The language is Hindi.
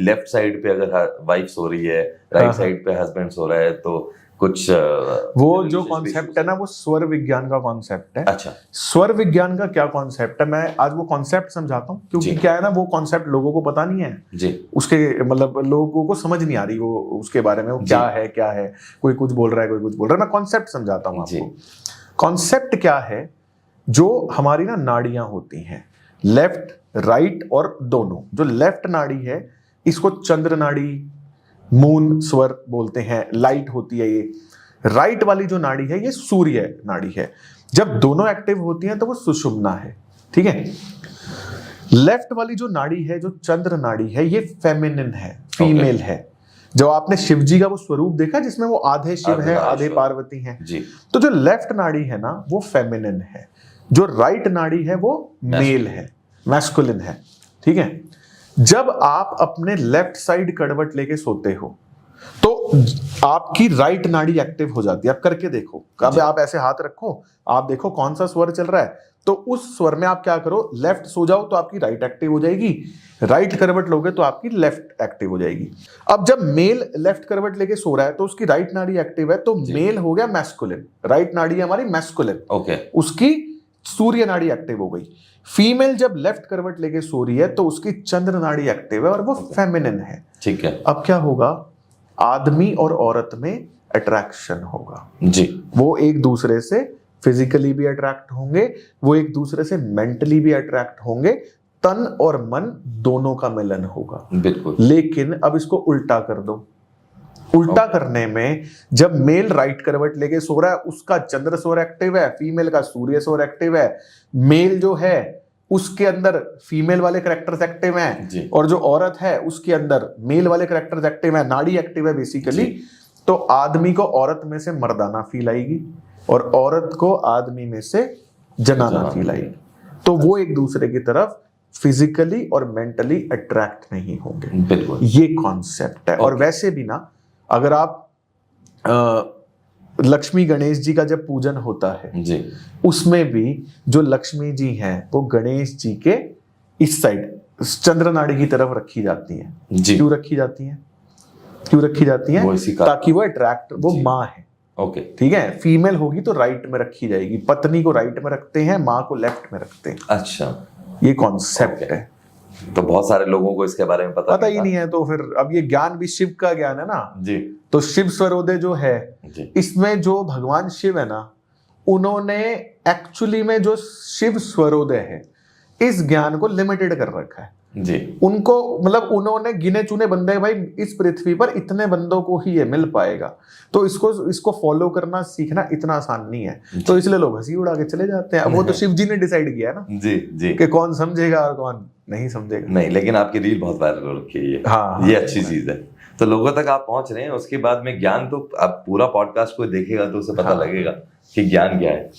लेफ्ट साइड पे अगर वाइफ सो रही है, राइट साइड पे हस्बैंड सो रहा है, तो कुछ वो जो कॉन्सेप्ट है ना, वो स्वर विज्ञान का कॉन्सेप्ट है। अच्छा, स्वर विज्ञान का क्या कॉन्सेप्ट है, मैं आज वो कॉन्सेप्ट समझाता हूँ, क्योंकि क्या है ना, वो कॉन्सेप्ट लोगों को पता नहीं है जी, उसके मतलब लोगों को समझ नहीं आ रही वो उसके बारे में, वो क्या है, कोई कुछ बोल रहा है, कोई कुछ बोल रहा है। मैं कॉन्सेप्ट समझाता हूँ आपको। कॉन्सेप्ट क्या है, जो हमारी ना नाड़ियां होती हैं, लेफ्ट राइट और दोनों, जो लेफ्ट नाड़ी है इसको चंद्र नाड़ी, मून स्वर बोलते हैं, लाइट होती है ये। राइट वाली जो नाड़ी है ये सूर्य नाड़ी है। जब दोनों एक्टिव होती हैं तो वो सुषुम्ना है, ठीक है। लेफ्ट वाली जो नाड़ी है, जो चंद्र नाड़ी है, ये फेमिनिन है, फीमेल है। जब आपने शिव जी का वो स्वरूप देखा जिसमें वो आधे शिव है आधे पार्वती हैं, तो जो लेफ्ट नाड़ी है ना वो फेमिनिन है, जो राइट नाड़ी है वो मेल है, मैस्कुलिन है, ठीक है। जब आप अपने लेफ्ट साइड करवट लेके सोते हो तो आपकी राइट नाड़ी एक्टिव हो जाती है। आप करके देखो, कभी आप ऐसे हाथ रखो, आप देखो कौन सा स्वर चल रहा है, तो उस स्वर में आप क्या करो, लेफ्ट सो जाओ तो आपकी राइट एक्टिव हो जाएगी, राइट करवट लोगे तो आपकी लेफ्ट एक्टिव हो जाएगी। अब जब मेल लेफ्ट करवट लेके सो रहा है तो उसकी राइट नाड़ी एक्टिव है, तो मेल हो गया मैस्कुलिन, राइट नाड़ी है हमारी मैस्कुलिन, उसकी सूर्य नाड़ी एक्टिव हो गई। फीमेल जब लेफ्ट करवट लेके सो रही है तो उसकी चंद्र नाड़ी एक्टिव है और वो फेमिनिन है, ठीक है। अब क्या होगा, आदमी और औरत में अट्रैक्शन होगा जी, वो एक दूसरे से फिजिकली भी अट्रैक्ट होंगे, वो एक दूसरे से मेंटली भी अट्रैक्ट होंगे, तन और मन दोनों का मिलन होगा, बिल्कुल। लेकिन अब इसको उल्टा कर दो। उल्टा करने में जब मेल राइट करवट लेके सो रहा है उसका चंद्र स्वर एक्टिव है, फीमेल का सूर्य स्वर एक्टिव है, मेल जो है उसके अंदर फीमेल वाले कैरेक्टर्स एक्टिव हैं और जो औरत है उसके अंदर मेल वाले कैरेक्टर्स एक्टिव हैं, नाड़ी एक्टिव है बेसिकली। तो आदमी को औरत में से मर्दाना फील आएगी और औरत को आदमी में से जनाना फील आएगी, तो वो एक दूसरे की तरफ फिजिकली और मेंटली अट्रैक्ट नहीं होंगे, बिल्कुल। ये कॉन्सेप्ट है। और वैसे भी ना, अगर आप लक्ष्मी गणेश जी का जब पूजन होता है जी, उसमें भी जो लक्ष्मी जी हैं वो गणेश जी के इस साइड चंद्र नाड़ी की तरफ रखी जाती हैं। क्यों रखी जाती हैं? क्यों रखी जाती हैं? ताकि वो अट्रैक्ट, वो माँ है, ओके, ठीक है। फीमेल होगी तो राइट में रखी जाएगी, पत्नी को राइट में रखते हैं, माँ को लेफ्ट में रखते हैं। अच्छा, ये कॉन्सेप्ट है। तो बहुत सारे लोगों को इसके बारे में पता ही नहीं है। तो फिर अब ये ज्ञान भी शिव का ज्ञान है ना जी। तो शिव स्वरोदय जो है इसमें जो भगवान शिव है ना, उन्होंने एक्चुअली में जो शिव स्वरोदय है इस ज्ञान को लिमिटेड कर रखा है जी। उनको मतलब उन्होंने गिने चुने बंदे, भाई इस पृथ्वी पर इतने बंदों को ही ये मिल पाएगा, तो इसको फॉलो करना सीखना इतना आसान नहीं है, तो इसलिए लोग हंसी उड़ा के चले जाते हैं। अब वो तो शिव जी ने डिसाइड किया है ना जी जी कि कौन समझेगा और कौन नहीं समझेगा। नहीं, लेकिन आपकी रील बहुत वायरल हो रही है, हाँ, ये अच्छी चीज है, तो लोगों तक आप पहुंच रहे हैं। उसके बाद में ज्ञान तो अब पूरा पॉडकास्ट कोई देखेगा तो उसे पता लगेगा कि ज्ञान क्या है।